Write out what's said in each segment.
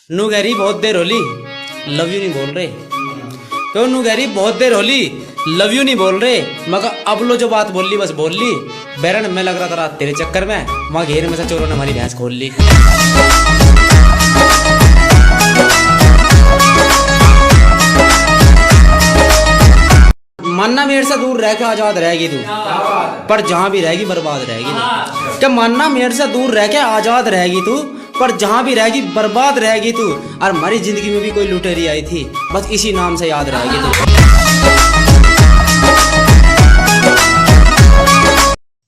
नू गहरी बहुत देर होली लव यू नहीं बोल रहे। क्यों नू गहरी बहुत देर होली लव यू नहीं बोल रहे। मगर अब लो जो बात बोल ली बस बोल ली। बैरन मैं लग रहा था रात तेरे चक्कर में, वहां घेर में से चोरों ने हमारी भैंस खोल ली। मानना मेरे से दूर रह के आजाद रहेगी तू, पर जहां भी रहेगी बर्बाद रहेगी तू। क्या मानना मेरे से दूर रह के आजाद रहेगी तू, पर जहां भी रहेगी बर्बाद रहेगी तू। और हमारी जिंदगी में भी कोई लुटेरी आई थी, बस इसी नाम से याद रहेगी तू।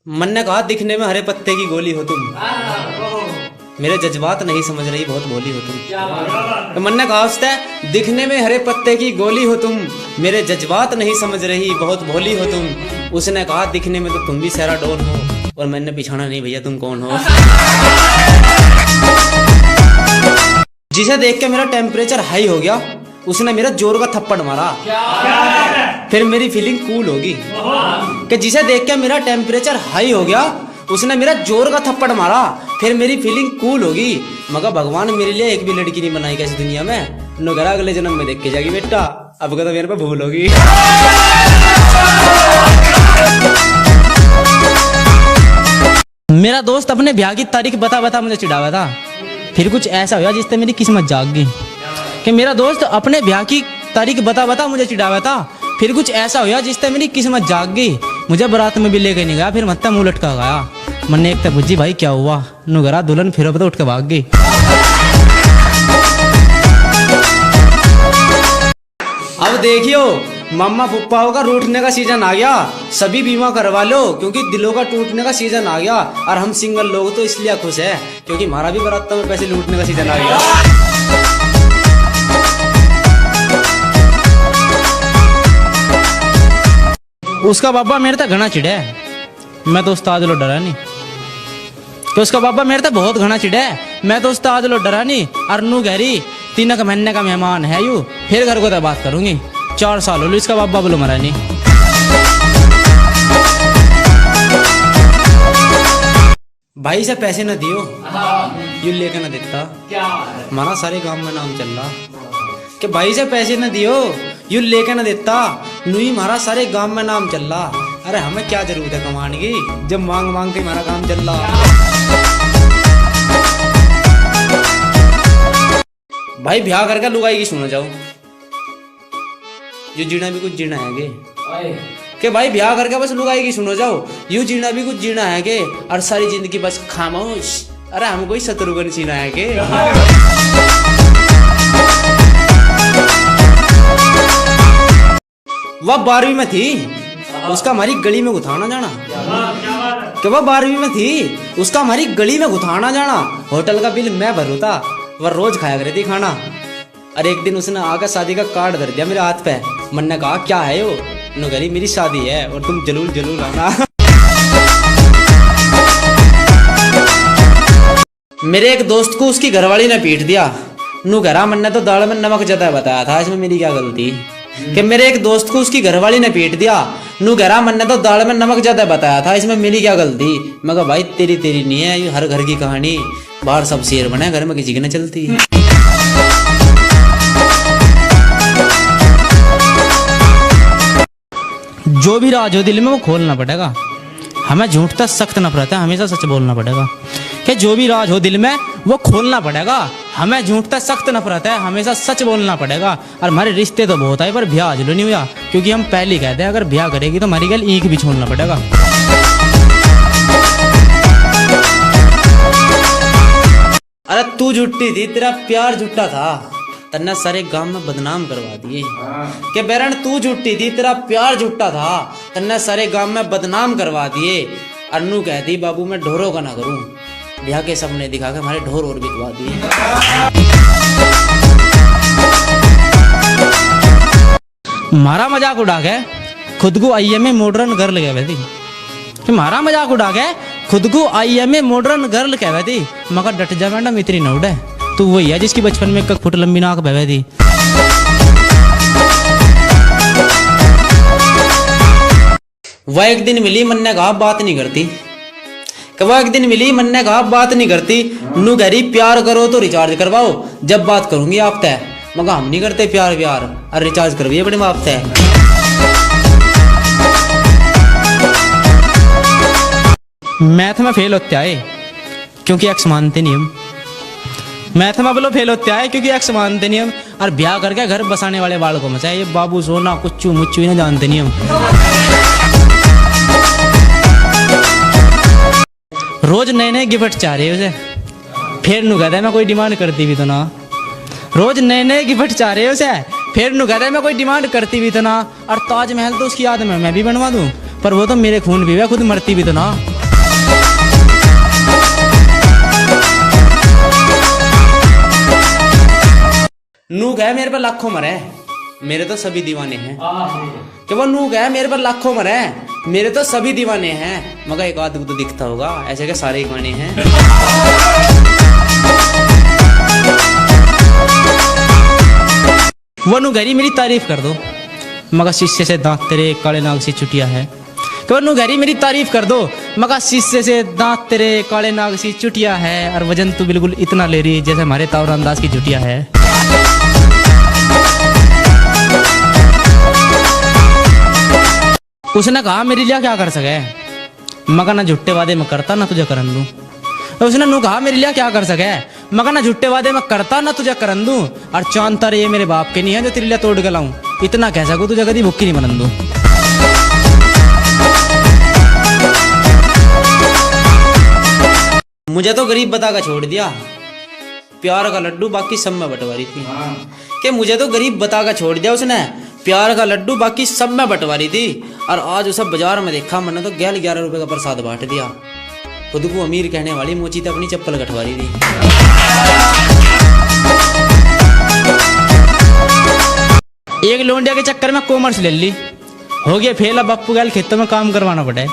मन ने कहा दिखने में हरे पत्ते की गोली हो तुम, मेरे जज्बात नहीं समझ रही बहुत भोली हो तुम। तो मन ने कहा उससे दिखने में हरे पत्ते की गोली हो तुम, मेरे जज्बात नहीं समझ रही बहुत भोली हो तुम। उसने कहा दिखने में तो तुम भी सारा डॉन हो, और मैंने पिछाना नहीं भैया तुम कौन हो। जिसे देख के मेरा टेम्परेचर हाई हो गया, उसने मेरा जोर का थप्पड़ मारा, फिर मेरी फीलिंग कूल होगी। कि जिसे देख के मेरा टेम्परेचर हाई हो गया, उसने मेरा जोर का थप्पड़ मारा, फिर मेरी फीलिंग कूल होगी। मगर भगवान मेरे लिए एक भी लड़की नहीं बनाई कैसी दुनिया में। नगरा अगले जन्म में देख के जाएगी बेटा, अब का तो मेरे पे भूल होगी। मेरा दोस्त अपने ब्याह की तारीख बता बता मुझे चिढ़ावा था, फिर कुछ ऐसा हुआ जिससे मेरी किस्मत जाग गई। कि मेरा दोस्त अपने ब्याह की तारीख बता बता मुझे चिढ़ावा था, फिर कुछ ऐसा हुआ जिससे मेरी किस्मत जाग गई। मुझे बारात में भी लेके नहीं गया, फिर मत्ता मुंह लटका गया। मैंने एक तक बुझी भाई क्या हुआ, नुगरा दुल्हन फिर अब तो उठ के भाग गई। अब देखियो मम्मा पुप्पाओं का रूठने का सीजन आ गया, सभी बीमा करवा लो क्योंकि दिलों का टूटने का सीजन आ गया। और हम सिंगल लोग तो इसलिए खुश है क्योंकि हमारा भी बारातों में पैसे लूटने का सीजन आ गया। उसका बाबा मेरे तक घना चिढ़े, मैं तो उस्ताद लो डरा नहीं। तो उसका बाबा मेरे तक बहुत घना चिढ़े, मैं तो उस्ताद लो डरा नहीं। और नू गहरी 3 महीने का मेहमान है यू, फिर घर को तो बात करूंगी। 4 साल हो लो इसका बाबा बोलो मरा नहीं। भाई से पैसे न दियो यू लेके न देता, हमारा सारे गांव में नाम चल रहा। कि भाई से पैसे न दियो यू लेके न देता, नुई हमारा सारे गांव में नाम चल रहा। अरे हमें क्या जरूरत है कमाने की, जब मांग मांग के हमारा काम चल रहा। भाई ब्याह करके लुगाई की सुनो जाओ, यू जीना भी कुछ जीना है गे। के भाई ब्याह करके बस लुगाई की सुनो जाओ, यू जीना भी कुछ जीना है गे। और सारी जिंदगी बस खामोश, अरे हम कोई शत्रुघ्न सीना है गे। वह 12वीं में थी, उसका हमारी गली में गुथाना जाना। कि वह 12वीं में थी, उसका हमारी गली में गुथाना जाना। होटल का बिल मैं भरू था, वह रोज खाया करती थी खाना। और एक दिन उसने आकर शादी का कार्ड धर दिया मेरे हाथ पे। मन ने कहा क्या है वो, नुगरी मेरी शादी है और तुम जलूल जलूल आना। मेरे एक दोस्त को उसकी घरवाली ने पीट दिया। नुगरा मन ने तो दाल में नमक ज्यादा बताया था, इसमें मेरी क्या गलती। कि मेरे एक दोस्त को उसकी घरवाली ने पीट दिया। नुगरा मन ने तो दाल में नमक ज्यादा बताया था, इसमें मेरी क्या गलती। मगर भाई तेरी तेरी नहीं है, ये हर घर की कहानी। बाहर सब शेर बने, घर में किसी की न चलती। जो भी राज हो दिल में वो खोलना पड़ेगा, हमें झूठ तक सख्त नफरत है, हमेशा सच बोलना पड़ेगा। कि जो भी राज हो दिल में वो खोलना पड़ेगा, हमें झूठ तक सख्त नफरत है, हमेशा सच बोलना पड़ेगा। और हमारे रिश्ते तो बहुत आए पर ब्याह आज नहीं हुआ, क्योंकि हम पहले कहते हैं अगर ब्याह करेगी तो हमारी गल ईख भी छोड़ना पड़ेगा। अरे तू झूठी थी, तेरा प्यार झूठा था, तन्ने सारे गांव में बदनाम करवा दिए। कि बैरन तू झूठी थी, तेरा प्यार झूठा था, तन्ने सारे गांव में बदनाम करवा दिए। अन्नू कहती बाबू मैं ढोरों का ना करूं, ब्याह के सपने दिखा के हमारे ढोर और बिकवा दिए। मारा मजाक उड़ा के खुद को IMA मॉडर्न गर्ल कहवे थी। कि मारा मजाक उड़ा के खुद को IMA मॉडर्न गर्ल कहवे थी। मगर डट जा मैडम इतनी न उड़े, तू वही है जिसकी बचपन में 1 फुट लंबी नाक बहवे थी। वह एक दिन मिली, मन ने कहा बात नहीं करती। कि वो एक दिन मिली, मन ने कहा बात नहीं करती। नू कह रही प्यार करो तो रिचार्ज करवाओ, जब बात करूंगी आप तय। मैं कहा हम नहीं करते प्यार व्यार, अरे रिचार्ज करवाइए अपने बाप तय। मैथ में फेल होते आए क्योंकि एक्स मानते नहीं हम। मैथ में बोलो फेल होते आए क्योंकि एक्स मानते नहीं हम। और ब्याह करके घर बसाने वाले बाल को मचा ये बाबू सोना कुछ मुच्चू ही ना जानते नहीं हम। रोज नए नए गिफ्ट चाह रहे उसे, फिर नु कहता है मैं कोई डिमांड करती भी तो ना। रोज नए नए गिफ्ट चाह रहे उसे, फिर नु कहता है मैं कोई डिमांड करती भी तो ना। और ताजमहल तो उसकी याद में मैं भी बनवा दूं, पर वो तो मेरे खून भी है, खुद मरती भी तो ना। नू कहे मेरे पर लाखों मरे, मेरे तो सभी दीवाने हैं। कि वो नू कहे मेरे पर लाखों मरे, मेरे तो सभी दीवाने हैं। मगर एक आध तो दिखता होगा, ऐसे के सारे गाने हैं। वो नू गरी मेरी तारीफ कर दो, मगर शीशे से दांत तेरे काले नाग सी चुटिया है। कि वो नू गरी मेरी तारीफ कर दो, मगर शीशे से दांत तेरे काले नाग सी चुटिया है। और वजन तू बिल्कुल इतना ले रही जैसे हमारे तावरान दास की चुटिया है। उसने कहा मेरे लिए क्या कर सके, मगर ना झुट्टे वादे में करता ना तुझे करन दूं। तो उसने नू कहा मेरे लिए क्या कर सके, मगर ना झुट्टे वादे में करता ना तुझे करन दूं। और चांद तारे ये मेरे बाप के नहीं है जो तेरे लिए तोड़ के लाऊं, इतना कह सकूं तुझे कभी भुक्की नहीं बनन दूं। मुझे तो गरीब बता का छोड़ दिया, प्यार का लड्डू बाकी सब में बंटवारी थी। कि मुझे तो गरीब बता का छोड़ दिया उसने, प्यार का लड्डू बाकी सब में बंटवारी थी। और आज उसे बाजार में देखा, मैंने तो 11 रुपए का प्रसाद बांट दिया। खुद को अमीर कहने वाली मोची तो अपनी चप्पल कटवारी थी। एक लोंडिया के चक्कर में कॉमर्स ले ली, हो गया फेल। अब बापू गैल खेतों में काम करवाना पड़े।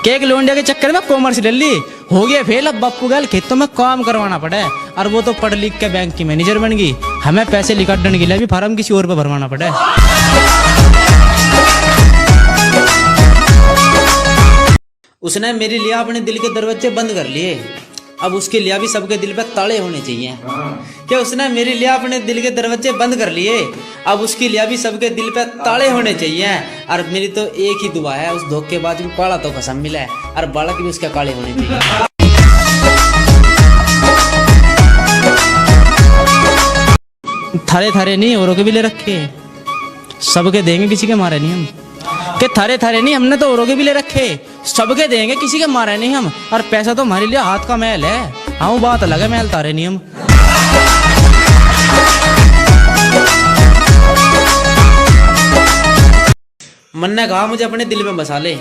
कि एक लोंडिया के चक्कर में कॉमर्स ले ली, हो गया फेल। अब बापू गैल खेतों में काम करवाना पड़े। और वो तो पढ़ लिख के बैंक की मैनेजर बन गई, हमें पैसे निकालने के लिए भी फार्म किसी और पे भरवाना पड़े। उसने मेरे लिए अपने दिल के दरवाजे बंद कर लिए, अब उसके लिए भी सबके दिल पे ताले होने चाहिए। क्या उसने मेरे लिए अपने दिल के दरवाजे बंद कर लिए, अब उसके लिए भी सबके दिल पे ताले होने चाहिए। और मेरी तो एक ही दुआ है, उस धोखेबाज को काला तो कसम मिला है, और बालक भी उसके काले होने चाहिए। थारे थारे नहीं औरों के भी ले रखे, सबके देंगे किसी के मारे नहीं हम। कि थारे थारे नहीं, हमने तो औरों के भी ले रखे, सबके देंगे किसी के मारे नहीं हम। और पैसा तो हमारे लिए हाथ का मैल है, हाँ बात अलग है, मैल तारे नहीं हम। मन ने कहा मुझे अपने दिल में बसा ले,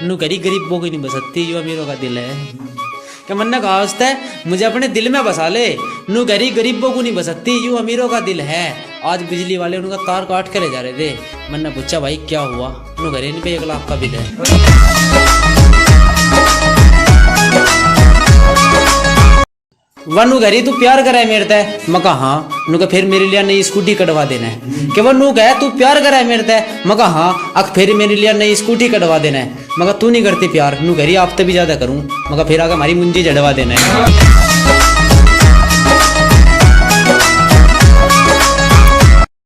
नू करी गरीबों की नहीं बसती जो अमीरों का दिल है। कि मन ने कहा उससे मुझे अपने दिल में बसा ले, नू करी गरीबों को नहीं बसती यूं अमीरों का दिल है। आज बिजली वाले उनका तार काट के ले जा रहे थे, मन ने पूछा भाई क्या हुआ, नू घरे इन पे 1 लाख का बिल है। वनु घरी तू प्यार करे मेरे ते, मैं कहा हाँ। नू कहा फिर मेरे लिए नई स्कूटी कटवा देना है। कि वो नू कहे तू प्यार करे मेरे ते, मैं कहा हाँ। अक फिर मेरे लिए नई स्कूटी कटवा देना है। मैं कहा तू नहीं करती प्यार, नू घरी आप तो भी ज्यादा करूं। मैं कहा फिर आगे हमारी मुंजी जड़वा देना है।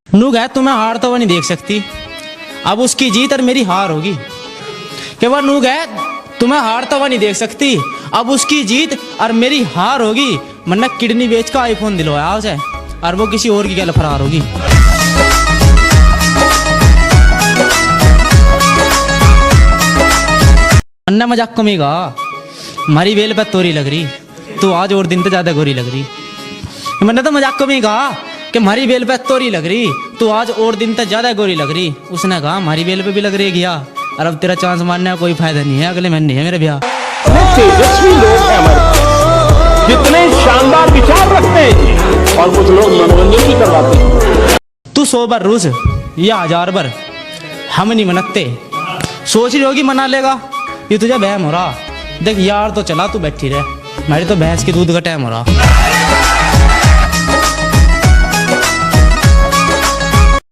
नू कहे तुम्हें हार तो वो नहीं देख सकती, अब उसकी जीत और मेरी हार होगी। कि वो नू कहे तुम्हें हार तो वो नहीं देख सकती, अब उसकी जीत और मेरी हार होगी। मन्ना किडनी बेच का आईफोन दिलवाया उसे, और वो किसी और की गैल फरार होगी। मन्ना मजाक कमी का, हमारी बेल पे तोरी लग रही, तो आज और दिन तो ज्यादा गोरी लग रही। मैंने तो मजाक कमी कहा कि हमारी बेल पे तोरी लग रही, तो आज और दिन तक ज्यादा गोरी लग रही। उसने कहा हमारी बेल पे भी लग रही गया, और अब तेरा चांस मारने का कोई फायदा नहीं है, अगले महीने है मेरा ब्याह। तेजस्वी लोग हैं हमारे पास, कितने शानदार विचार रखते हैं, और कुछ लोग मनोरंजन भी करवाते हैं। तू 100 बार रूस या 1000 बार, हम नहीं मनते। सोच रही होगी मना लेगा, ये तुझे बहम हो रहा। देख यार तो चला, तू बैठी रहे, मेरी तो भैंस के दूध का टाइम हो रहा।